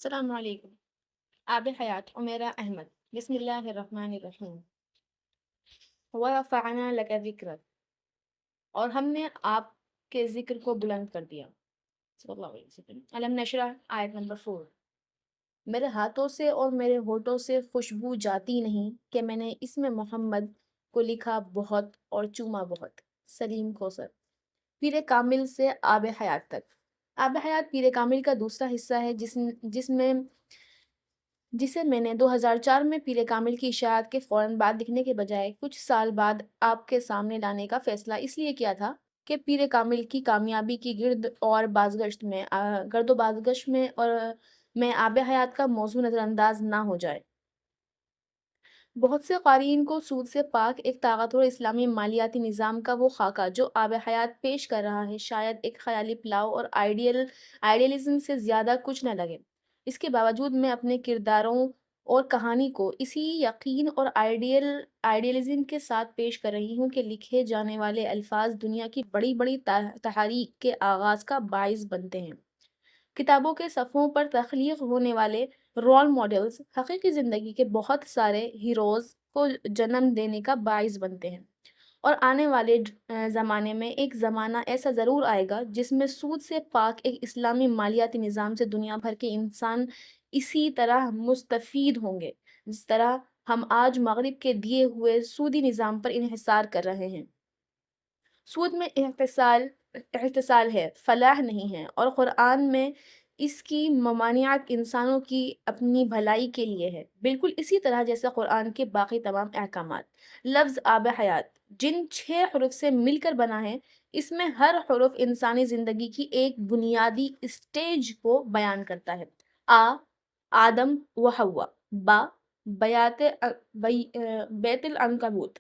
السلام علیکم۔ آب حیات عمیرہ احمد۔ بسم اللہ الرحمن الرحیم۔ وَرَفَعْنَا لَكَ ذِكْرَكَ، اور ہم نے آپ کے ذکر کو بلند کر دیا۔ صلی اللہ علیہ وسلم۔ علم نشرح آیت نمبر 4۔ میرے ہاتھوں سے اور میرے ہونٹوں سے خوشبو جاتی نہیں کہ میں نے اسم محمد کو لکھا بہت اور چوما بہت۔ سلیم کوثر۔ پیر کامل سے آب حیات تک۔ آب حیات پیر کامل کا دوسرا حصہ ہے جسے میں نے 2004 میں پیر کامل کی اشاعت کے فوراً بعد لکھنے کے بجائے کچھ سال بعد آپ کے سامنے لانے کا فیصلہ اس لیے کیا تھا کہ پیر کامل کی کامیابی کی گرد و بازگشت میں آب حیات کا موضوع نظر انداز نہ ہو جائے۔ بہت سے قارئین کو سود سے پاک ایک طاقتور اسلامی مالیاتی نظام کا وہ خاکہ جو آب حیات پیش کر رہا ہے شاید ایک خیالی پلاؤ اور آئیڈیلزم سے زیادہ کچھ نہ لگے۔ اس کے باوجود میں اپنے کرداروں اور کہانی کو اسی یقین اور آئیڈیلزم کے ساتھ پیش کر رہی ہوں کہ لکھے جانے والے الفاظ دنیا کی بڑی بڑی تحریک کے آغاز کا باعث بنتے ہیں۔ کتابوں کے صفحوں پر تخلیق ہونے والے رول ماڈلز حقیقی زندگی کے بہت سارے ہیروز کو جنم دینے کا باعث بنتے ہیں، اور آنے والے زمانے میں ایک زمانہ ایسا ضرور آئے گا جس میں سود سے پاک ایک اسلامی مالیاتی نظام سے دنیا بھر کے انسان اسی طرح مستفید ہوں گے جس طرح ہم آج مغرب کے دیے ہوئے سودی نظام پر انحصار کر رہے ہیں۔ سود میں احتصال ہے، فلاح نہیں ہے، اور قرآن میں اس کی ممانعت انسانوں کی اپنی بھلائی کے لیے ہے، بالکل اسی طرح جیسے قرآن کے باقی تمام احکامات۔ لفظ آب حیات جن 6 حروف سے مل کر بنا ہے، اس میں ہر حرف انسانی زندگی کی ایک بنیادی اسٹیج کو بیان کرتا ہے۔ آدم و حوا، با بیت العنکبوت،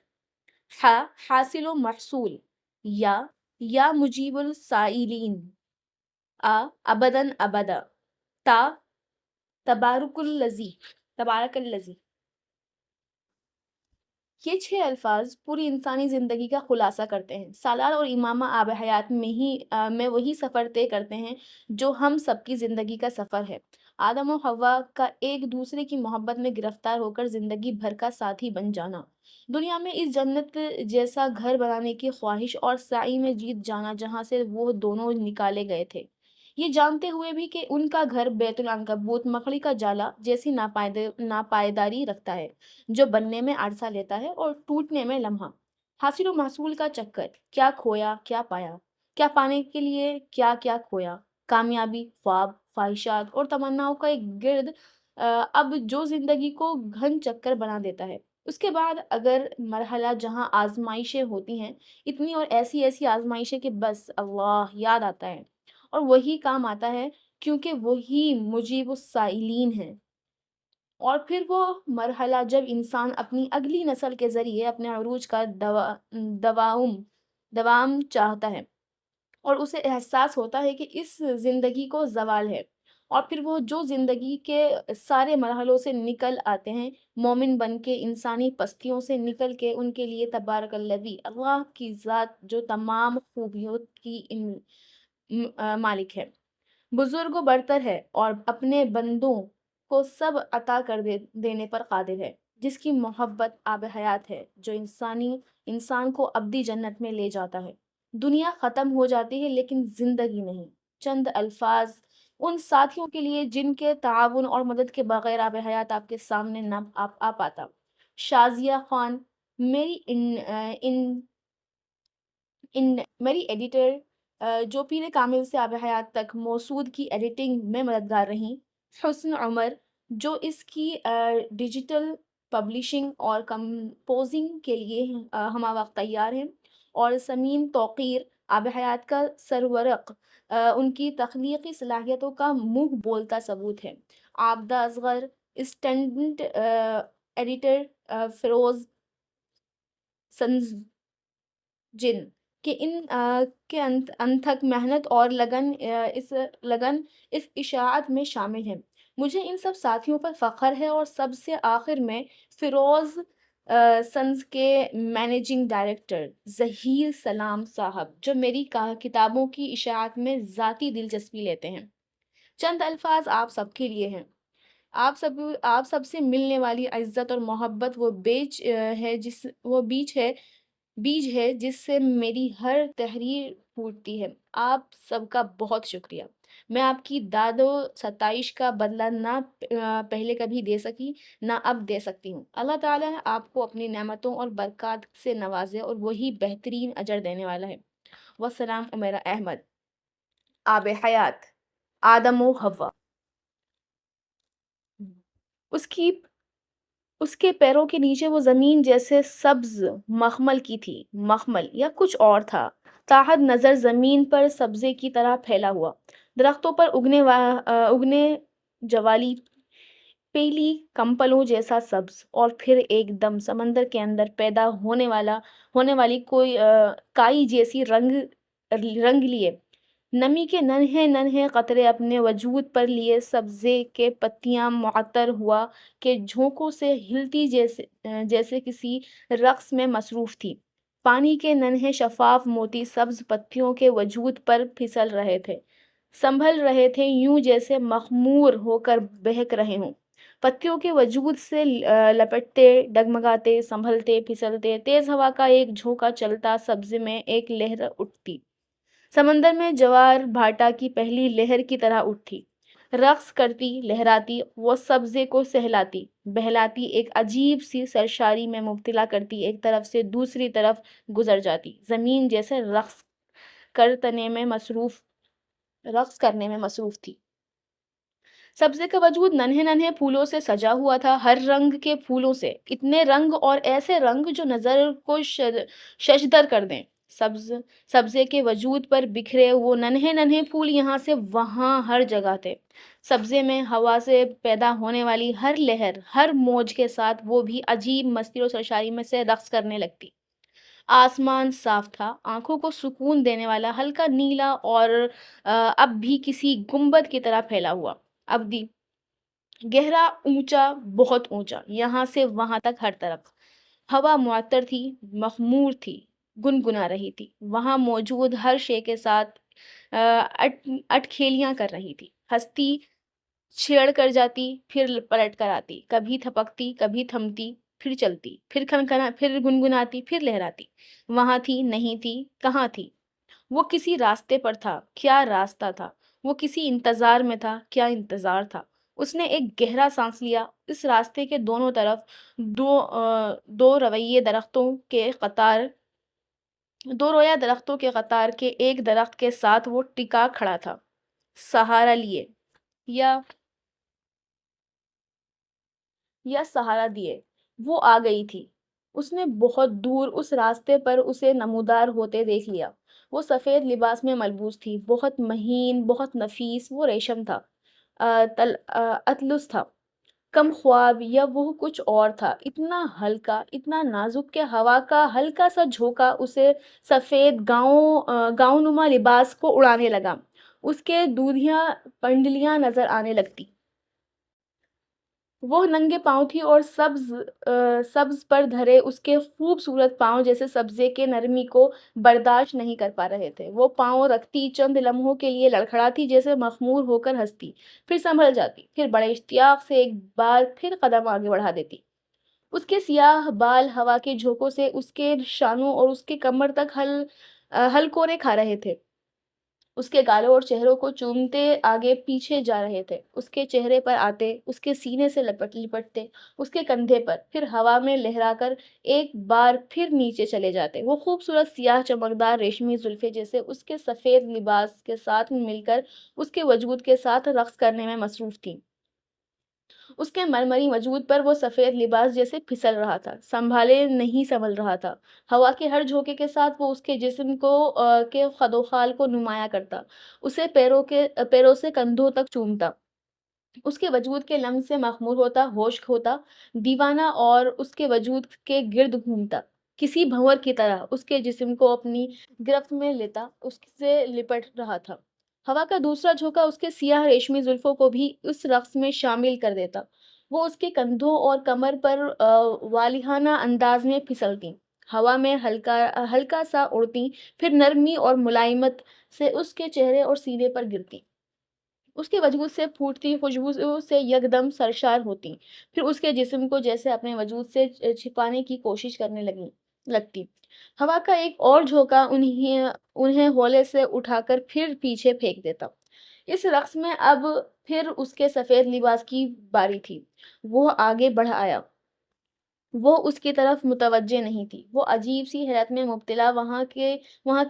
حاصل و محصول، یا مجیب السائلین، ابداً ابدا، تبارک الذی۔ یہ 6 الفاظ پوری انسانی زندگی کا خلاصہ کرتے ہیں۔ سالار اور امامہ آب حیات میں وہی سفر طے کرتے ہیں جو ہم سب کی زندگی کا سفر ہے۔ آدم و حوا کا ایک دوسرے کی محبت میں گرفتار ہو کر زندگی بھر کا ساتھی بن جانا، دنیا میں اس جنت جیسا گھر بنانے کی خواہش اور سعی میں جیت جانا جہاں سے وہ دونوں نکالے گئے تھے، یہ جانتے ہوئے بھی کہ ان کا گھر بیت العنکبوت مکڑی کا جالا جیسی ناپائیداری رکھتا ہے جو بننے میں عرصہ لیتا ہے اور ٹوٹنے میں لمحہ۔ حاصل و محصول کا چکر، کیا کھویا کیا پایا، کیا پانے کے لیے کیا کیا کھویا، کامیابی، خواب، خواہشات اور تمناؤں کا ایک گرد اب جو زندگی کو گھن چکر بنا دیتا ہے۔ اس کے بعد اگر مرحلہ جہاں آزمائشیں ہوتی ہیں، اتنی اور ایسی آزمائشیں کہ بس اللہ یاد آتا ہے، اور وہی کام آتا ہے کیونکہ وہی مجیب السائلین ہے۔ اور پھر وہ مرحلہ جب انسان اپنی اگلی نسل کے ذریعے اپنے عروج کا دوام چاہتا ہے، اور اسے احساس ہوتا ہے کہ اس زندگی کو زوال ہے، اور پھر وہ جو زندگی کے سارے مرحلوں سے نکل آتے ہیں، مومن بن کے، انسانی پستیوں سے نکل کے، ان کے لیے تبارک الذی، اللہ کی ذات جو تمام خوبیوں کی مالک ہے، بزرگ و برتر ہے، اور اپنے بندوں کو سب عطا کر دینے پر قادر ہے، جس کی محبت آب حیات ہے جو انسان کو ابدی جنت میں لے جاتا ہے۔ دنیا ختم ہو جاتی ہے لیکن زندگی نہیں۔ چند الفاظ ان ساتھیوں کے لیے جن کے تعاون اور مدد کے بغیر آب حیات آپ کے سامنے نہ آ پاتا۔ شازیہ خان، میری ایڈیٹر جو پیر کامل سے آب حیات تک موصود کی ایڈیٹنگ میں مددگار رہیں۔ حسن عمر جو اس کی ڈیجیٹل پبلشنگ اور کمپوزنگ کے لیے ہمہ وقت تیار ہیں، اور سمین توقیر آب حیات کا سرورق ان کی تخلیقی صلاحیتوں کا منہ بولتا ثبوت ہے۔ عابدہ اصغر، اسسٹنٹ ایڈیٹر فیروز سنجن کے انتھک محنت اور لگن اس اشاعت میں شامل ہے۔ مجھے ان سب ساتھیوں پر فخر ہے، اور سب سے آخر میں فیروز سنز کے مینیجنگ ڈائریکٹر ظہیر سلام صاحب جو میری کتابوں کی اشاعت میں ذاتی دلچسپی لیتے ہیں۔ چند الفاظ آپ سب کے لیے ہیں۔ آپ سب سے ملنے والی عزت اور محبت وہ بیج ہے جس سے میری ہر تحریر پھوٹتی ہے۔ آپ سب کا بہت شکریہ۔ میں آپ کی داد و ستائش کا بدلہ نہ پہلے کبھی دے سکی، نہ اب دے سکتی ہوں۔ اللہ تعالیٰ آپ کو اپنی نعمتوں اور برکات سے نوازے اور وہی بہترین اجر دینے والا ہے۔ والسلام عمیرہ احمد، آب حیات، آدم و حوا۔ اس کی اس کے پیروں کے نیچے وہ زمین جیسے سبز مخمل کی تھی، مخمل یا کچھ اور تھا، تاحد نظر زمین پر سبزے کی طرح پھیلا ہوا، درختوں پر اگنے جوالی پیلی کمپلوں جیسا سبز، اور پھر ایک دم سمندر کے اندر پیدا ہونے والی کوئی کائی جیسی رنگ لیے نمی کے ننھے ننھے قطرے اپنے وجود پر لیے سبزے کے پتیاں معطر ہوا کہ جھونکوں سے ہلتی جیسے کسی رقص میں مصروف تھی۔ پانی کے ننھے شفاف موتی سبز پتیوں کے وجود پر پھسل رہے تھے، سنبھل رہے تھے، یوں جیسے مخمور ہو کر بہک رہے ہوں، پتیوں کے وجود سے لپٹتے، ڈگمگاتے، سنبھلتے، پھسلتے، تیز ہوا کا ایک جھونکا چلتا، سبزے میں ایک لہر اٹھتی، سمندر میں جوار بھاٹا کی پہلی لہر کی طرح اٹھتی، رقص کرتی، لہراتی، وہ سبزے کو سہلاتی، بہلاتی، ایک عجیب سی سرشاری میں مبتلا کرتی، ایک طرف سے دوسری طرف گزر جاتی، زمین جیسے رقص کرنے میں مصروف تھی۔ سبزے کا وجود ننھے ننھے پھولوں سے سجا ہوا تھا، ہر رنگ کے پھولوں سے، اتنے رنگ اور ایسے رنگ جو نظر کو ششدر کر دیں۔ سبزے کے وجود پر بکھرے وہ ننھے ننھے پھول یہاں سے وہاں ہر جگہ تھے۔ سبزے میں ہوا سے پیدا ہونے والی ہر لہر، ہر موج کے ساتھ وہ بھی عجیب مستی اور سرشاری میں سے رقص کرنے لگتی۔ آسمان صاف تھا، آنکھوں کو سکون دینے والا، ہلکا نیلا اور اب بھی کسی گنبد کی طرح پھیلا ہوا، ابدی، گہرا، اونچا، بہت اونچا، یہاں سے وہاں تک ہر طرف۔ ہوا معطر تھی، مخمور تھی، گنگنا رہی تھی، وہاں موجود ہر شے کے ساتھ اٹکھیلیاں کر رہی تھی، ہنستی، چھیڑ کر جاتی، پھر پلٹ کر آتی، کبھی تھپکتی، کبھی تھمتی، پھر چلتی، پھر گنگناتی، پھر لہراتی، وہاں تھی، نہیں تھی، کہاں تھی؟ وہ کسی راستے پر تھا، کیا راستہ تھا؟ وہ کسی انتظار میں تھا، کیا انتظار تھا؟ اس نے ایک گہرا سانس لیا، اس راستے کے دونوں طرف دو رویے درختوں کے قطار کے ایک درخت کے ساتھ وہ ٹکا کھڑا تھا، سہارا لیے یا سہارا دیے۔ وہ آ گئی تھی، اس نے بہت دور اس راستے پر اسے نمودار ہوتے دیکھ لیا۔ وہ سفید لباس میں ملبوس تھی، بہت مہین، بہت نفیس، وہ ریشم تھا، اطلس تھا، کم خواب، یا وہ کچھ اور تھا، اتنا ہلکا، اتنا نازک کہ ہوا کا ہلکا سا جھونکا اسے سفید گاؤں نما لباس کو اڑانے لگا، اس کے دودھیاں پنڈلیاں نظر آنے لگتی۔ وہ ننگے پاؤں تھی اور سبز پر دھرے اس کے خوبصورت پاؤں جیسے سبزے کے نرمی کو برداشت نہیں کر پا رہے تھے۔ وہ پاؤں رکھتی، چند لمحوں کے لیے لڑکھڑاتی، جیسے مخمور ہو کر ہنستی، پھر سنبھل جاتی، پھر بڑے اشتیاق سے ایک بار پھر قدم آگے بڑھا دیتی۔ اس کے سیاہ بال ہوا کے جھونکوں سے اس کے شانوں اور اس کے کمر تک ہلکورے کھا رہے تھے، اس کے گالوں اور چہروں کو چومتے آگے پیچھے جا رہے تھے، اس کے چہرے پر آتے، اس کے سینے سے لپٹتے، اس کے کندھے پر، پھر ہوا میں لہرا کر ایک بار پھر نیچے چلے جاتے۔ وہ خوبصورت سیاہ چمکدار ریشمی زلفیں جیسے اس کے سفید لباس کے ساتھ مل کر اس کے وجود کے ساتھ رقص کرنے میں مصروف تھیں۔ اس کے مرمری وجود پر وہ سفید لباس جیسے پھسل رہا تھا، سنبھل رہا تھا، ہوا کے ہر جھونکے کے ساتھ وہ اس کے جسم کے خد و خال کو نمایاں کرتا، اسے پیروں سے کندھوں تک چومتا، اس کے وجود کے لمس سے مخمور ہوتا، ہوش ہوتا، دیوانہ، اور اس کے وجود کے گرد گھومتا، کسی بھنور کی طرح اس کے جسم کو اپنی گرفت میں لیتا، اس سے لپٹ رہا تھا۔ ہوا کا دوسرا جھونکا اس کے سیاہ ریشمی زلفوں کو بھی اس رقص میں شامل کر دیتا، وہ اس کے کندھوں اور کمر پر والہانہ انداز میں پھسلتیں، ہوا میں ہلکا سا اڑتیں، پھر نرمی اور ملائمت سے اس کے چہرے اور سینے پر گرتیں۔ اس کے وجود سے پھوٹتی خوشبو سے یکدم سرشار ہوتی، پھر اس کے جسم کو جیسے اپنے وجود سے چھپانے کی کوشش کرنے لگتی۔ ہوا کا ایک اور جھونکا انہیں ہولے سے اٹھا کر پھر پیچھے پھینک دیتا۔ اس رقص میں اب پھر اس کے سفید لباس کی باری تھی۔ وہ آگے بڑھ آیا۔ وہ اس کی طرف متوجہ نہیں تھی۔ وہ عجیب سی حیرت میں مبتلا وہاں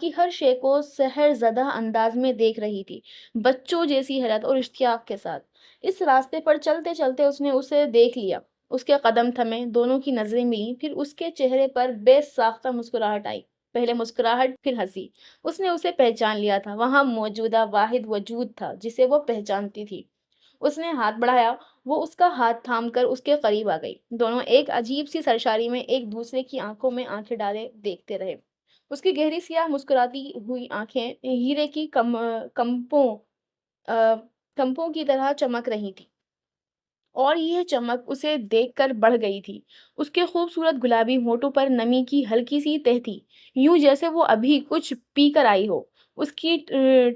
کی ہر شے کو سحر زدہ انداز میں دیکھ رہی تھی، بچوں جیسی حیرت اور اشتیاق کے ساتھ۔ اس راستے پر چلتے چلتے اس نے اسے دیکھ لیا۔ اس کے قدم تھمے، دونوں کی نظریں ملیں، پھر اس کے چہرے پر بے ساختہ مسکراہٹ آئی۔ پہلے مسکراہٹ، پھر ہنسی۔ اس نے اسے پہچان لیا تھا۔ وہاں موجودہ واحد وجود تھا جسے وہ پہچانتی تھی۔ اس نے ہاتھ بڑھایا۔ وہ اس کا ہاتھ تھام کر اس کے قریب آ گئی۔ دونوں ایک عجیب سی سرشاری میں ایک دوسرے کی آنکھوں میں آنکھیں ڈالے دیکھتے رہے۔ اس کی گہری سیاہ مسکراتی ہوئی آنکھیں ہیرے کی کمپوں کی طرح چمک رہی تھی، اور یہ چمک اسے دیکھ کر بڑھ گئی تھی۔ اس کے خوبصورت گلابی ہونٹوں پر نمی کی ہلکی سی تہ تھی، یوں جیسے وہ ابھی کچھ پی کر آئی ہو۔ اس کی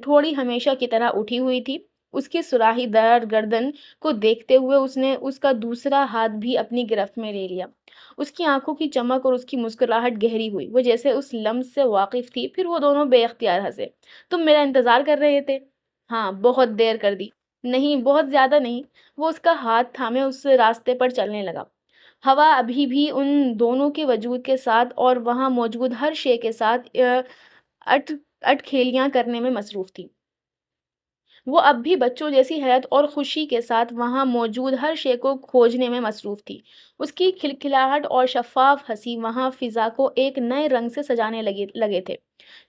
ٹھوڑی ہمیشہ کی طرح اٹھی ہوئی تھی۔ اس کی سراہی دار گردن کو دیکھتے ہوئے اس نے اس کا دوسرا ہاتھ بھی اپنی گرفت میں لے لیا۔ اس کی آنکھوں کی چمک اور اس کی مسکراہٹ گہری ہوئی۔ وہ جیسے اس لمس سے واقف تھی۔ پھر وہ دونوں بے اختیار ہنسے۔ تم میرا انتظار کر رہے تھے؟ ہاں، بہت دیر کر دی۔ نہیں، بہت زیادہ نہیں۔ وہ اس کا ہاتھ تھامے اس راستے پر چلنے لگا۔ ہوا ابھی بھی ان دونوں کے وجود کے ساتھ اور وہاں موجود ہر شے کے ساتھ اٹکھیلیاں کرنے میں مصروف تھی۔ وہ اب بھی بچوں جیسی حیرت اور خوشی کے ساتھ وہاں موجود ہر شے کو کھوجنے میں مصروف تھی۔ اس کی کھلکھلاہٹ اور شفاف ہنسی وہاں فضا کو ایک نئے رنگ سے سجانے لگے تھے۔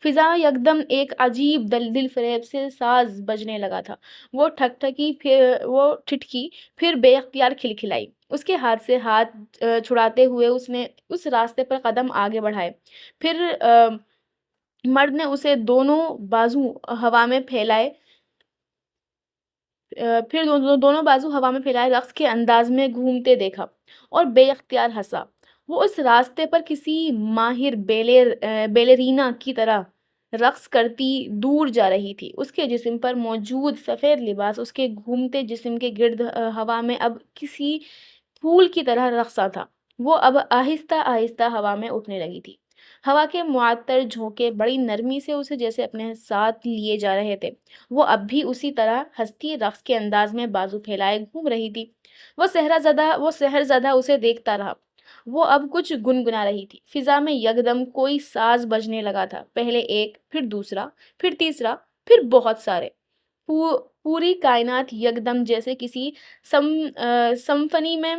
فضا میں یکدم ایک عجیب دل فریب سے ساز بجنے لگا تھا۔ وہ ٹھٹکی، پھر بے اختیار کھلکھلائی۔ اس کے ہاتھ سے ہاتھ چھڑاتے ہوئے اس نے اس راستے پر قدم آگے بڑھائے۔ پھر مرد نے اسے دونوں بازو ہوا میں پھیلائے رقص کے انداز میں گھومتے دیکھا اور بے اختیار ہنسا۔ وہ اس راستے پر کسی ماہر بیلرینا کی طرح رقص کرتی دور جا رہی تھی۔ اس کے جسم پر موجود سفید لباس اس کے گھومتے جسم کے گرد ہوا میں اب کسی پھول کی طرح رقصاں تھا۔ وہ اب آہستہ آہستہ ہوا میں اٹھنے لگی تھی۔ ہوا کے معطر جھونکے بڑی نرمی سے اسے جیسے اپنے ساتھ لیے جا رہے تھے۔ وہ اب بھی اسی طرح ہستی رقص کے انداز میں بازو پھیلائے گھوم رہی تھی۔ وہ سحر زدہ اسے دیکھتا رہا۔ وہ اب کچھ گنگنا رہی تھی۔ فضا میں یکدم کوئی ساز بجنے لگا تھا، پہلے ایک، پھر دوسرا، پھر تیسرا، پھر بہت سارے۔ پوری کائنات یکدم جیسے کسی سمفنی میں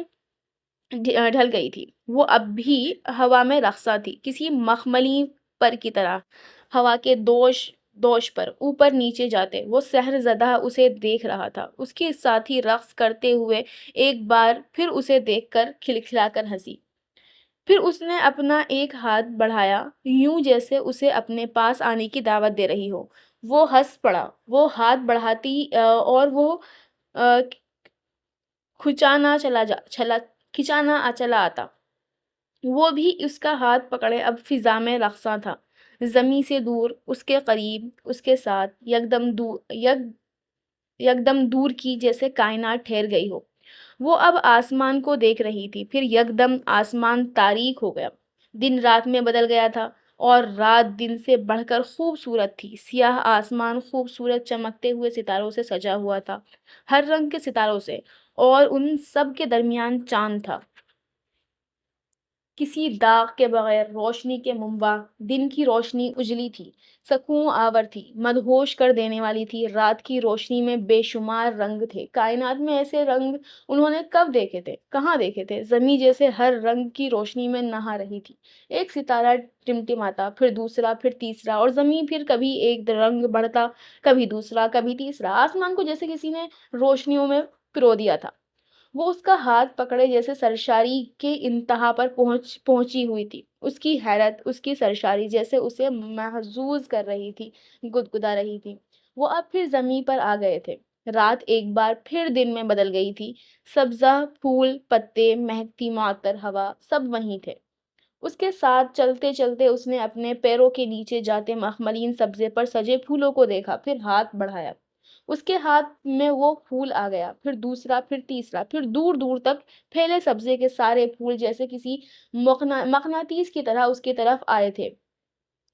ڈھل گئی تھی۔ وہ اب بھی ہوا میں رقصاں تھی، کسی مخملی پر کی طرح، ہوا کے دوش پر اوپر نیچے جاتے۔ وہ سحر زدہ اسے دیکھ رہا تھا۔ اس کے ساتھی رقص کرتے ہوئے ایک بار پھر اسے دیکھ کر کھلکھلا کر ہنسی۔ پھر اس نے اپنا ایک ہاتھ بڑھایا، یوں جیسے اسے اپنے پاس آنے کی دعوت دے رہی ہو۔ وہ ہنس پڑا۔ وہ ہاتھ بڑھاتی اور وہ کھچانا چلا آتا۔ وہ بھی اس کا ہاتھ پکڑے اب فضا میں رقصاں تھا، زمیں سے دور، اس کے قریب، اس کے ساتھ، یکدم دور کی جیسے کائنات ٹھہر گئی ہو۔ وہ اب آسمان کو دیکھ رہی تھی، پھر یکدم آسمان تاریک ہو گیا۔ دن رات میں بدل گیا تھا، اور رات دن سے بڑھ کر خوبصورت تھی۔ سیاہ آسمان خوبصورت چمکتے ہوئے ستاروں سے سجا ہوا تھا، ہر رنگ کے ستاروں سے، اور ان سب کے درمیان چاند تھا، کسی داغ کے بغیر، روشنی کے منبع۔ دن کی روشنی اجلی تھی، سکون آور تھی، مدہوش کر دینے والی تھی۔ رات کی روشنی میں بے شمار رنگ تھے۔ کائنات میں ایسے رنگ انہوں نے کب دیکھے تھے، کہاں دیکھے تھے؟ زمیں جیسے ہر رنگ کی روشنی میں نہا رہی تھی۔ ایک ستارہ ٹمٹماتا، پھر دوسرا، پھر تیسرا، اور زمیں پھر کبھی ایک رنگ بڑھتا، کبھی دوسرا، کبھی تیسرا۔ آسمان کو جیسے کسی نے روشنیوں میں پرو دیا تھا۔ وہ اس کا ہاتھ پکڑے جیسے سرشاری کے انتہا پر پہنچی ہوئی تھی۔ اس کی حیرت، اس کی سرشاری جیسے اسے محظوظ کر رہی تھی، گدگدا رہی تھی۔ وہ اب پھر زمین پر آ گئے تھے۔ رات ایک بار پھر دن میں بدل گئی تھی۔ سبزہ پھول، پتے، مہکتی معطر ہوا، سب وہیں تھے۔ اس کے ساتھ چلتے چلتے اس نے اپنے پیروں کے نیچے جاتے مخملین سبزے پر سجے پھولوں کو دیکھا، پھر ہاتھ بڑھایا۔ اس کے ہاتھ میں وہ پھول آ گیا، پھر دوسرا، پھر تیسرا، پھر دور دور تک پھیلے سبزے کے سارے پھول جیسے کسی مقناطیس کی طرح اس کی طرف آئے تھے،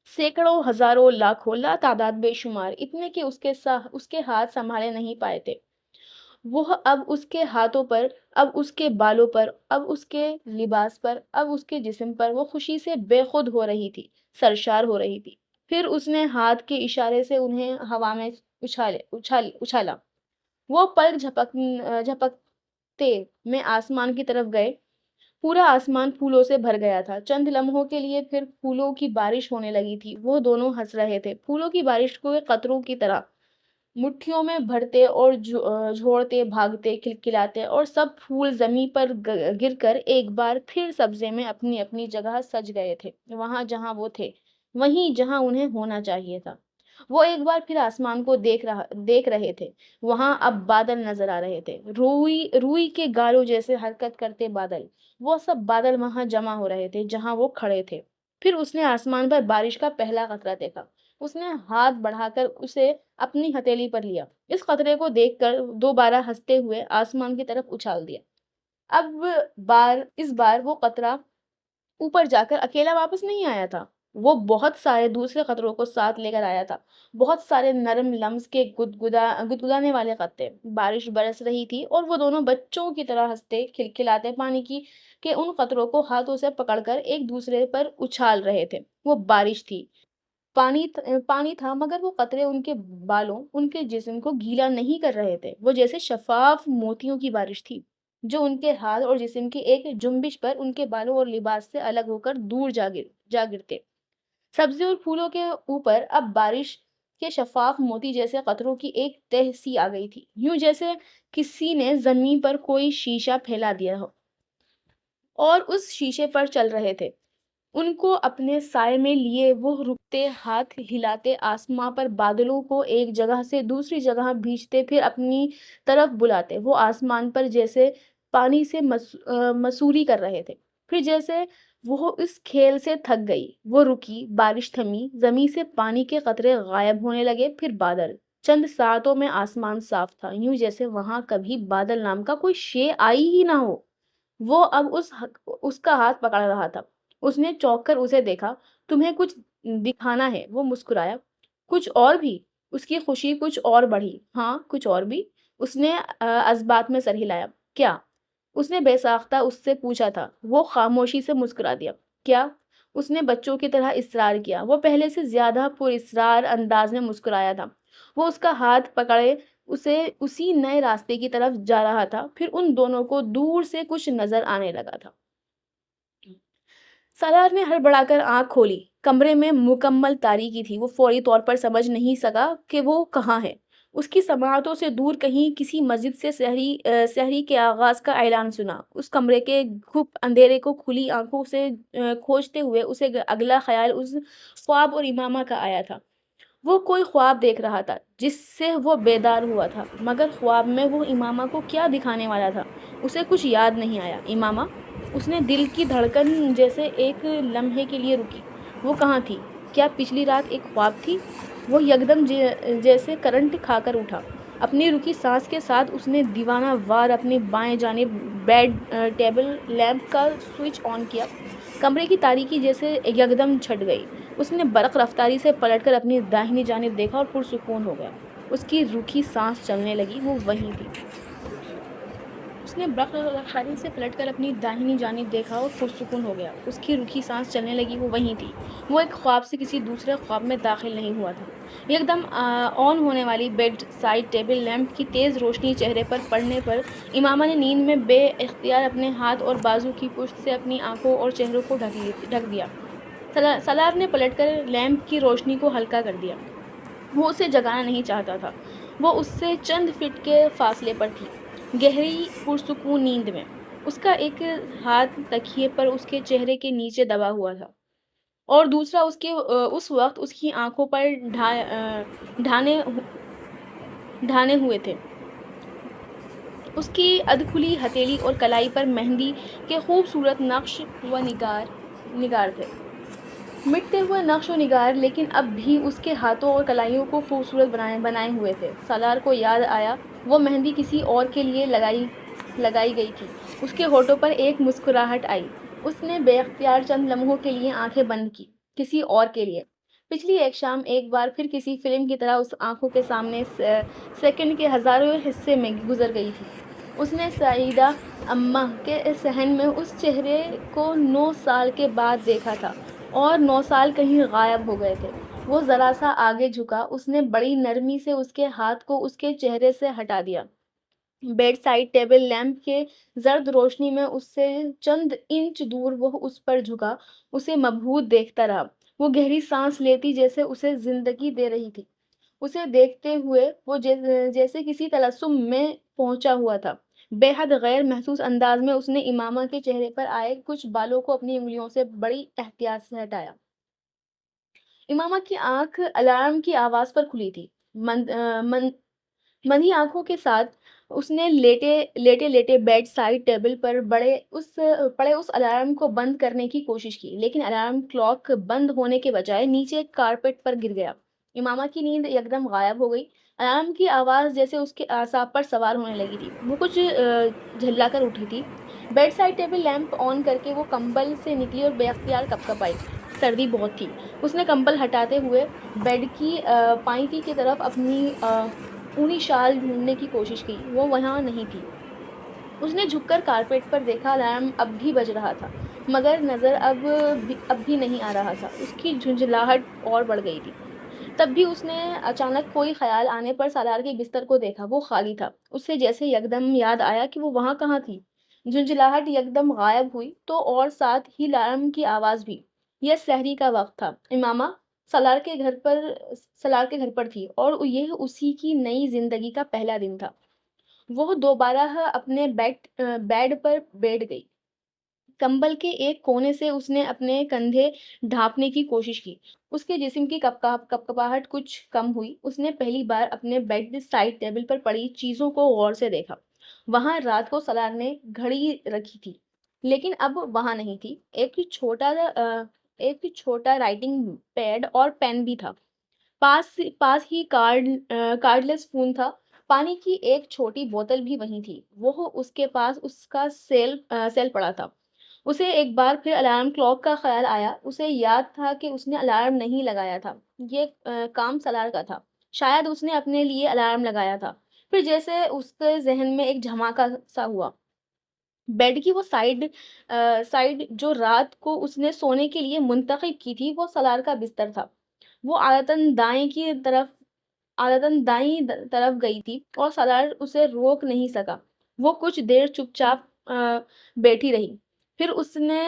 سینکڑوں، ہزاروں، لاکھوں، لا تعداد، بے شمار، اتنے کہ اس کے ہاتھ سنبھالے نہیں پائے تھے۔ وہ اب اس کے ہاتھوں پر، اب اس کے بالوں پر، اب اس کے لباس پر، اب اس کے جسم پر وہ خوشی سے بے خود ہو رہی تھی، سرشار ہو رہی تھی۔ پھر اس نے ہاتھ کے اشارے سے انہیں ہوا میں اچھالا۔ وہ پلک جھپکتے میں آسمان کی طرف گئے۔ پورا آسمان پھولوں سے بھر گیا تھا۔ چند لمحوں کے لیے پھر پھولوں کی بارش ہونے لگی تھی۔ وہ دونوں ہنس رہے تھے، پھولوں کی بارش کو قطروں کی طرح مٹھیوں میں بھرتے اور جھوڑتے، بھاگتے، کھلکھلاتے، اور سب پھول زمین پر گر کر ایک بار پھر سبزے میں اپنی اپنی جگہ سج گئے تھے، وہاں جہاں وہ تھے، وہیں جہاں انہیں ہونا چاہیے تھا۔ وہ ایک بار پھر آسمان کو دیکھ رہے تھے، وہاں اب بادل نظر آ رہے تھے، روئی کے گالوں جیسے حرکت کرتے بادل۔ وہ سب بادل وہاں جمع ہو رہے تھے جہاں وہ کھڑے تھے۔ پھر اس نے آسمان پر بارش کا پہلا قطرہ دیکھا۔ اس نے ہاتھ بڑھا کر اسے اپنی ہتھیلی پر لیا، اس قطرے کو دیکھ کر دوبارہ ہنستے ہوئے آسمان کی طرف اچھال دیا۔ اس بار وہ قطرہ اوپر جا کر اکیلا واپس نہیں آیا تھا، وہ بہت سارے دوسرے قطروں کو ساتھ لے کر آیا تھا، بہت سارے نرم لمس کے گدگدانے والے قطرے۔ بارش برس رہی تھی اور وہ دونوں بچوں کی طرح ہنستے کھلکھلاتے پانی کے ان قطروں کو ہاتھوں سے پکڑ کر ایک دوسرے پر اچھال رہے تھے۔ وہ بارش تھی، پانی تھا، مگر وہ قطرے ان کے بالوں، ان کے جسم کو گیلا نہیں کر رہے تھے۔ وہ جیسے شفاف موتیوں کی بارش تھی جو ان کے ہاتھ اور جسم کی ایک جنبش پر ان کے بالوں اور لباس سے الگ ہو کر دور جا گرتے۔ سبزی اور پھولوں کے اوپر اب بارش کے شفاف موتی جیسے قطروں کی ایک تہ سی آ گئی تھی، یوں جیسے کسی نے زمین پر کوئی شیشہ پھیلا دیا ہو اور اس شیشے پر چل رہے تھے۔ ان کو اپنے سائے میں لیے وہ رکتے، ہاتھ ہلاتے، آسماں پر بادلوں کو ایک جگہ سے دوسری جگہ بھیجتے، پھر اپنی طرف بلاتے۔ وہ آسمان پر جیسے پانی سے مصوری کر رہے تھے۔ پھر جیسے وہ اس کھیل سے تھک گئی، وہ رکی، بارش تھمی، زمین سے پانی کے قطرے غائب ہونے لگے، پھر بادل۔ چند ساعتوں میں آسمان صاف تھا، یوں جیسے وہاں کبھی بادل نام کا کوئی شے آئی ہی نہ ہو۔ وہ اب اس کا ہاتھ پکڑ رہا تھا۔ اس نے چونک کر اسے دیکھا۔ تمہیں کچھ دکھانا ہے؟ وہ مسکرایا۔ کچھ اور بھی؟ اس کی خوشی کچھ اور بڑھی۔ ہاں، کچھ اور بھی۔ اس نے اثبات میں سر ہلایا۔ کیا؟ اس نے بے ساختہ اس سے پوچھا تھا۔ وہ خاموشی سے مسکرا دیا۔ کیا؟ اس نے بچوں کی طرح اصرار کیا۔ وہ پہلے سے زیادہ پر اصرار انداز میں مسکرایا تھا۔ وہ اس کا ہاتھ پکڑے اسے اسی نئے راستے کی طرف جا رہا تھا۔ پھر ان دونوں کو دور سے کچھ نظر آنے لگا تھا۔ سالار نے ہڑبڑا کر آنکھ کھولی۔ کمرے میں مکمل تاریکی تھی۔ وہ فوری طور پر سمجھ نہیں سکا کہ وہ کہاں ہے۔ اس کی سماعتوں سے دور کہیں کسی مسجد سے سحری کے آغاز کا اعلان سنا۔ اس کمرے کے گھپ اندھیرے کو کھلی آنکھوں سے کھوجتے ہوئے اسے اگلا خیال اس خواب اور امامہ کا آیا تھا۔ وہ کوئی خواب دیکھ رہا تھا جس سے وہ بیدار ہوا تھا، مگر خواب میں وہ امامہ کو کیا دکھانے والا تھا اسے کچھ یاد نہیں آیا۔ امامہ؟ اس نے دل کی دھڑکن جیسے ایک لمحے کے لیے رکی۔ وہ کہاں تھی؟ کیا پچھلی رات ایک خواب تھی؟ وہ یکدم جیسے کرنٹ کھا کر اٹھا۔ اپنی رکی سانس کے ساتھ اس نے دیوانہ وار اپنی بائیں جانب بیڈ ٹیبل لیمپ کا سوئچ آن کیا۔ کمرے کی تاریکی جیسے یکدم چھٹ گئی۔ اس نے برق رفتاری سے پلٹ کر اپنی داہنی جانب دیکھا اور پرسکون ہو گیا۔ اس کی رکی سانس چلنے لگی، وہ وہیں تھی۔ اس نے برق رفتاری سے پلٹ کر اپنی داہنی جانب دیکھا اور پرسکون ہو گیا۔ اس کی رکی سانس چلنے لگی، وہ وہیں تھی۔ وہ ایک خواب سے کسی دوسرے خواب میں داخل نہیں ہوا تھا۔ یکدم آن ہونے والی بیڈ سائڈ ٹیبل لیمپ کی تیز روشنی چہرے پر پڑنے پر امامہ نے نیند میں بے اختیار اپنے ہاتھ اور بازو کی پشت سے اپنی آنکھوں اور چہروں کو ڈھک دیا۔ سالار نے پلٹ کر لیمپ کی روشنی کو ہلکا کر دیا۔ وہ اسے جگانا نہیں چاہتا تھا۔ وہ اس سے چند فٹ کے فاصلے پر تھی، گہری پرسکون نیند میں۔ اس کا ایک ہاتھ تکیے پر اس کے چہرے کے نیچے دبا ہوا تھا اور دوسرا اس وقت اس کی آنکھوں پر ڈھانے ہوئے تھے۔ اس کی ادھکھلی ہتھیلی اور کلائی پر مہندی کے خوبصورت نقش و نگار تھے۔ مٹتے ہوئے نقش و نگار لیکن اب بھی اس کے ہاتھوں اور کلائیوں کو خوبصورت بنائے ہوئے تھے۔ سالار کو یاد آیا وہ مہندی کسی اور کے لیے لگائی گئی تھی۔ اس کے ہونٹوں پر ایک مسکراہٹ آئی۔ اس نے بے اختیار چند لمحوں کے لیے آنکھیں بند کی، کسی اور کے لیے۔ پچھلی ایک شام ایک بار پھر کسی فلم کی طرح اس آنکھوں کے سامنے سیکنڈ کے ہزاروں حصے میں گزر گئی تھی۔ اس نے سعیدہ اماں کے صحن میں اس چہرے کو 9 سال کے بعد دیکھا تھا، اور 9 سال کہیں غائب ہو گئے تھے۔ وہ ذرا سا آگے جھکا، اس نے بڑی نرمی سے اس کے ہاتھ کو اس کے چہرے سے ہٹا دیا۔ بیڈ سائڈ ٹیبل لیمپ کے زرد روشنی میں اس سے چند انچ دور وہ اس پر جھکا، اسے مبہوت دیکھتا رہا۔ وہ گہری سانس لیتی جیسے اسے زندگی دے رہی تھی۔ اسے دیکھتے ہوئے وہ جیسے کسی طلسم میں پہنچا ہوا تھا۔ بے حد غیر محسوس انداز میں اس نے امامہ کے چہرے پر آئے کچھ بالوں کو اپنی انگلیوں سے بڑی احتیاط سے ہٹایا۔ امامہ کی آنکھ الارم کی آواز پر کھلی تھی۔ مندھی آنکھوں کے ساتھ اس نے لیٹے بیڈ سائڈ ٹیبل پر پڑے اس الارم کو بند کرنے کی کوشش کی، لیکن الارم کلاک بند ہونے کے بجائے نیچے کارپیٹ پر گر گیا۔ امامہ کی نیند یکدم غائب ہو گئی۔ الارم کی آواز جیسے اس کے اعصاب پر سوار ہونے لگی تھی۔ وہ کچھ جھلا کر اٹھی تھی۔ بیڈ سائڈ ٹیبل لیمپ آن کر کے وہ کمبل سے نکلی اور بے اختیار کپکپائی۔ سردی بہت تھی۔ اس نے کمبل ہٹاتے ہوئے بیڈ کی پائیتی کی طرف اپنی اونی شال ڈھونڈنے کی کوشش کی۔ وہ وہاں نہیں تھی۔ اس نے جھک کر کارپیٹ پر دیکھا، الارم اب بھی بج رہا تھا، مگر نظر اب بھی نہیں آ رہا تھا۔ اس کی جھنجھلاہٹ اور بڑھ گئی تھی۔ تب بھی اس نے اچانک کوئی خیال آنے پر سالار کے بستر کو دیکھا، وہ خالی تھا۔ اسے جیسے یکدم یاد آیا کہ وہ وہاں کہاں تھی۔ جھنجھلاہٹ یکدم غائب ہوئی تو اور ساتھ ہی الارم کی آواز بھی۔ یہ سحری کا وقت تھا۔ امامہ سالار کے گھر پر تھی، اور یہ اسی کی نئی زندگی کا پہلا دن تھا۔ وہ دوبارہ اپنے بیڈ پر بیٹھ گئی۔ کمبل کے ایک کونے سے اس نے اپنے کندھے ڈھانپنے کی کوشش کی۔ اس کے جسم کی کپکپاہٹ کچھ کم ہوئی۔ اس نے پہلی بار اپنے بیڈ سائڈ ٹیبل پر پڑی چیزوں کو غور سے دیکھا۔ وہاں رات کو سالار نے گھڑی رکھی تھی، لیکن اب وہاں نہیں تھی۔ ایک چھوٹا رائٹنگ پیڈ اور پین بھی تھا۔ پاس ہی کارڈلیس فون تھا۔ پانی کی ایک چھوٹی بوتل بھی وہیں تھی۔ وہ اس کے پاس اس کا سیل پڑا تھا۔ اسے ایک بار پھر الارم کلاک کا خیال آیا۔ اسے یاد تھا کہ اس نے الارم نہیں لگایا تھا۔ یہ کام سالار کا تھا۔ شاید اس نے اپنے لیے الارم لگایا تھا۔ پھر جیسے اس کے ذہن میں ایک دھماکہ سا ہوا۔ بیڈ کی وہ سائڈ جو رات کو اس نے سونے کے لیے منتخب کی تھی، وہ سالار کا بستر تھا۔ وہ عادتاً دائیں طرف گئی تھی، اور سالار اسے روک نہیں سکا۔ وہ کچھ دیر چپ چاپ بیٹھی رہی۔ پھر اس نے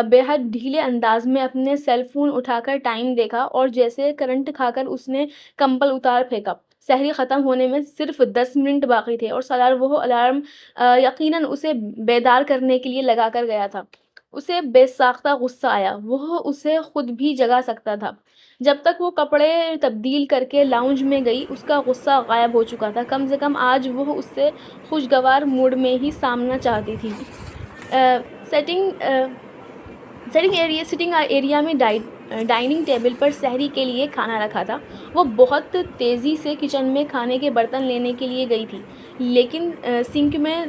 بے حد ڈھیلے انداز میں اپنے سیل فون اٹھا کر ٹائم دیکھا، اور جیسے کرنٹ کھا کر اس نے کمبل اتار پھینکا۔ سحری ختم ہونے میں صرف 10 منٹ باقی تھے، اور سالار وہ الارم یقیناً اسے بیدار کرنے کے لیے لگا کر گیا تھا۔ اسے بے ساختہ غصہ آیا۔ وہ اسے خود بھی جگا سکتا تھا۔ جب تک وہ کپڑے تبدیل کر کے لاؤنج میں گئی، اس کا غصہ غائب ہو چکا تھا۔ کم سے کم آج وہ اس سے خوشگوار موڈ میں ہی سامنا چاہتی تھی۔ سٹنگ ایریا میں ڈائننگ ٹیبل پر سحری کے لیے کھانا رکھا تھا۔ وہ بہت تیزی سے کچن میں کھانے کے برتن لینے کے لیے گئی تھی، لیکن سنک میں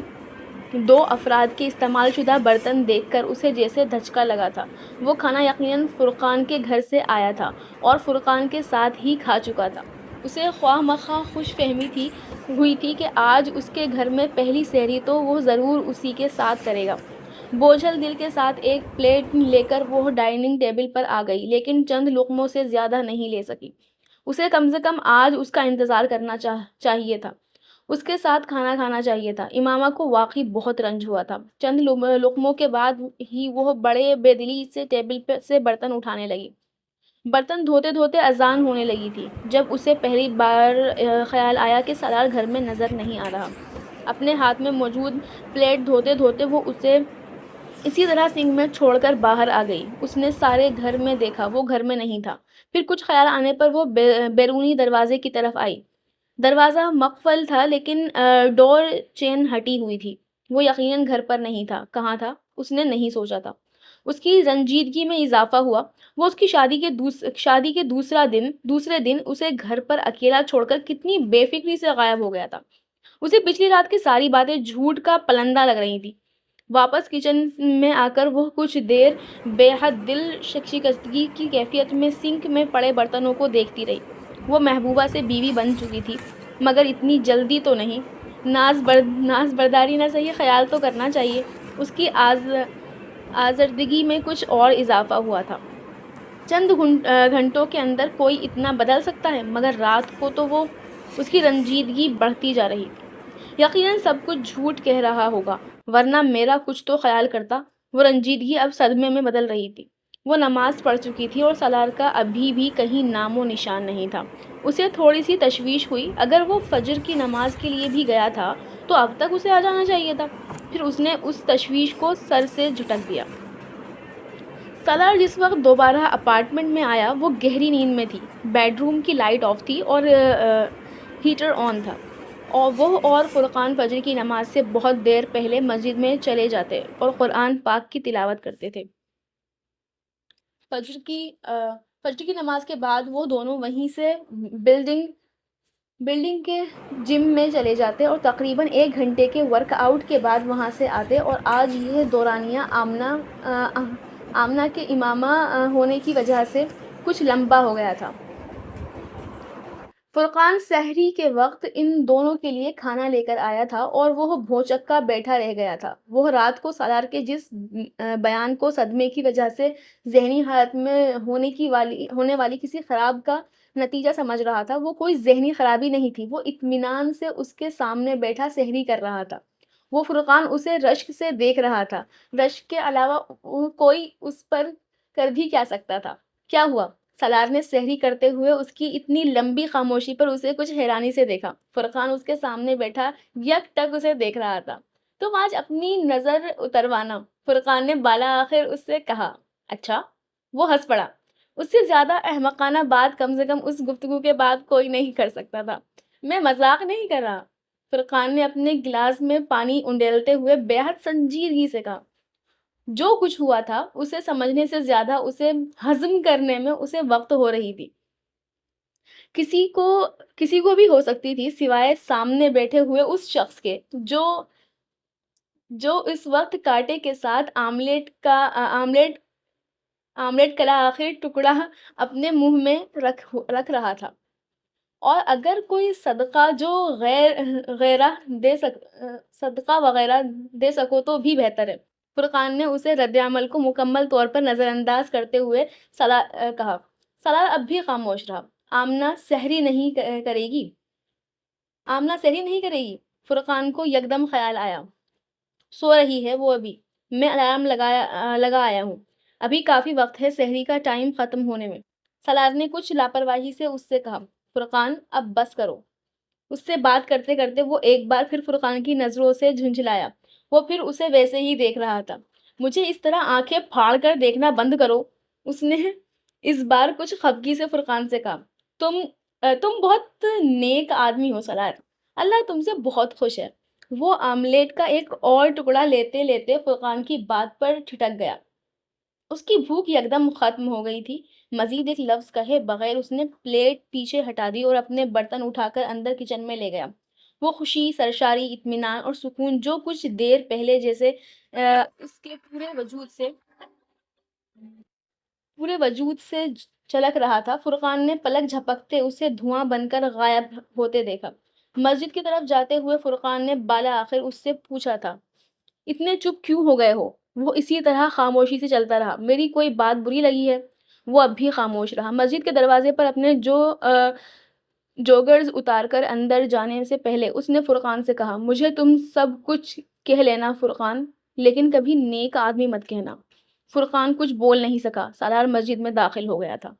2 افراد کے استعمال شدہ برتن دیکھ کر اسے جیسے دھچکا لگا تھا۔ وہ کھانا یقیناً فرقان کے گھر سے آیا تھا، اور فرقان کے ساتھ ہی کھا چکا تھا۔ اسے خواہ مخواہ خوش فہمی ہوئی تھی کہ آج اس کے گھر میں پہلی سحری تو وہ ضرور اسی کے ساتھ کرے گا۔ بوجھل دل کے ساتھ ایک پلیٹ لے کر وہ ڈائننگ ٹیبل پر آ گئی، لیکن چند لقموں سے زیادہ نہیں لے سکی۔ اسے کم سے کم آج اس کا انتظار کرنا چاہیے تھا۔ اس کے ساتھ کھانا کھانا چاہیے تھا۔ امامہ کو واقعی بہت رنج ہوا تھا۔ چند لقموں کے بعد ہی وہ بڑے بے دلی سے ٹیبل سے برتن اٹھانے لگی۔ برتن دھوتے دھوتے اذان ہونے لگی تھی، جب اسے پہلی بار خیال آیا کہ سالار گھر میں نظر نہیں آ رہا۔ اپنے ہاتھ میں موجود پلیٹ دھوتے دھوتے وہ اسے اسی طرح سنک میں چھوڑ کر باہر آ گئی۔ اس نے سارے گھر میں دیکھا، وہ گھر میں نہیں تھا۔ پھر کچھ خیال آنے پر وہ بیرونی دروازے کی طرف آئی۔ دروازہ مقفل تھا، لیکن ڈور چین ہٹی ہوئی تھی۔ وہ یقیناً گھر پر نہیں تھا۔ کہاں تھا؟ اس نے نہیں سوچا تھا۔ اس کی رنجیدگی میں اضافہ ہوا۔ وہ اس کی شادی کے دوسرے دن اسے گھر پر اکیلا چھوڑ کر کتنی بے فکری سے غائب ہو گیا تھا۔ اسے پچھلی رات کی ساری باتیں جھوٹ کا پلندہ لگ رہی تھی۔ واپس کچن میں آ کر وہ کچھ دیر بے حد دل شکستگی کی کیفیت میں سنک میں پڑے برتنوں کو دیکھتی رہی۔ وہ محبوبہ سے بیوی بن چکی تھی، مگر اتنی جلدی تو نہیں۔ ناز برداری نہ صحیح، خیال تو کرنا چاہیے۔ اس کی آزردگی میں کچھ اور اضافہ ہوا تھا۔ چند گھنٹوں کے اندر کوئی اتنا بدل سکتا ہے، مگر رات کو تو وہ اس کی رنجیدگی بڑھتی جا رہی تھی۔ یقیناً سب کچھ جھوٹ کہہ رہا ہوگا، ورنہ میرا کچھ تو خیال کرتا۔ وہ رنجیدگی اب صدمے میں بدل رہی تھی۔ وہ نماز پڑھ چکی تھی اور سالار کا ابھی بھی کہیں نام و نشان نہیں تھا۔ اسے تھوڑی سی تشویش ہوئی، اگر وہ فجر کی نماز کے لیے بھی گیا تھا تو اب تک اسے آ جانا چاہیے تھا۔ پھر اس نے اس تشویش کو سر سے جھٹک دیا۔ سالار جس وقت دوبارہ اپارٹمنٹ میں آیا وہ گہری نیند میں تھی۔ بیڈ روم کی لائٹ آف تھی اور ہیٹر آن تھا، اور وہ اور فرقان فجر کی نماز سے بہت دیر پہلے مسجد میں چلے جاتے اور قرآن پاک کی تلاوت کرتے تھے۔ فجر کی نماز کے بعد وہ دونوں وہیں سے بلڈنگ کے جم میں چلے جاتے اور تقریباً 1 گھنٹے کے ورک آؤٹ کے بعد وہاں سے آتے، اور آج یہ دورانیہ آمنہ کے امامہ ہونے کی وجہ سے کچھ لمبا ہو گیا تھا۔ فرقان سحری کے وقت ان دونوں کے لیے کھانا لے کر آیا تھا اور وہ بھوچکا بیٹھا رہ گیا تھا۔ وہ رات کو سالار کے جس بیان کو صدمے کی وجہ سے ذہنی حالت میں ہونے والی کسی خراب کا نتیجہ سمجھ رہا تھا، وہ کوئی ذہنی خرابی نہیں تھی۔ وہ اطمینان سے اس کے سامنے بیٹھا سحری کر رہا تھا۔ وہ فرقان اسے رشک سے دیکھ رہا تھا۔ رشک کے علاوہ کوئی اس پر کر بھی کیا سکتا تھا؟ کیا ہوا؟ سالار نے سحری کرتے ہوئے اس کی اتنی لمبی خاموشی پر اسے کچھ حیرانی سے دیکھا۔ فرقان اس کے سامنے بیٹھا یک ٹک اسے دیکھ رہا تھا۔ تم آج اپنی نظر اتروانا، فرقان نے بالا آخر اس سے کہا۔ اچھا؟ وہ ہنس پڑا۔ اس سے زیادہ احمقانہ بات کم سے کم اس گفتگو کے بعد کوئی نہیں کر سکتا تھا۔ میں مذاق نہیں کر رہا، فرقان نے اپنے گلاس میں پانی انڈیلتے ہوئے بے حد سنجیدگی سے کہا۔ جو کچھ ہوا تھا اسے سمجھنے سے زیادہ اسے ہضم کرنے میں اسے وقت ہو رہی تھی۔ کسی کو بھی ہو سکتی تھی سوائے سامنے بیٹھے ہوئے اس شخص کے جو اس وقت کانٹے کے ساتھ آملیٹ کا آخری ٹکڑا اپنے منہ میں رکھ رہا تھا۔ اور اگر کوئی صدقہ وغیرہ دے سکو تو بھی بہتر ہے۔ فرقان نے اسے رد عمل کو مکمل طور پر نظر انداز کرتے ہوئے کہا۔ سالار اب بھی خاموش رہا۔ آمنہ سحری نہیں کرے گی؟ فرقان کو یکدم خیال آیا۔ سو رہی ہے وہ ابھی، میں الارم لگا آیا ہوں، ابھی کافی وقت ہے سحری کا ٹائم ختم ہونے میں۔ سالار نے کچھ لاپرواہی سے اس سے کہا۔ فرقان اب بس کرو۔ اس سے بات کرتے کرتے وہ ایک بار پھر فرقان کی نظروں سے جھنجھلایا۔ وہ پھر اسے ویسے ہی دیکھ رہا تھا۔ مجھے اس طرح آنکھیں پھاڑ کر دیکھنا بند کرو، اس نے اس بار کچھ خفگی سے فرقان سے کہا۔ تم بہت نیک آدمی ہو سالار، اللہ تم سے بہت خوش ہے۔ وہ آملیٹ کا ایک اور ٹکڑا لیتے لیتے فرقان کی بات پر ٹھٹک گیا۔ اس کی بھوک یکدم ختم ہو گئی تھی۔ مزید ایک لفظ کہے بغیر اس نے پلیٹ پیچھے ہٹا دی اور اپنے برتن اٹھا کر اندر کچن میں لے گیا۔ وہ خوشی، سرشاری، اطمینان اور سکون جو کچھ دیر پہلے جیسے اس کے پورے وجود سے چلک رہا تھا، فرقان نے پلک جھپکتے اسے دھواں بن کر غائب ہوتے دیکھا۔ مسجد کی طرف جاتے ہوئے فرقان نے بالا آخر اس سے پوچھا تھا، اتنے چپ کیوں ہو گئے ہو؟ وہ اسی طرح خاموشی سے چلتا رہا۔ میری کوئی بات بری لگی ہے؟ وہ اب بھی خاموش رہا۔ مسجد کے دروازے پر اپنے جوگرز اتار کر اندر جانے سے پہلے اس نے فرقان سے کہا، مجھے تم سب کچھ کہہ لینا فرقان، لیکن کبھی نیک آدمی مت کہنا۔ فرقان کچھ بول نہیں سکا۔ سالار مسجد میں داخل ہو گیا تھا۔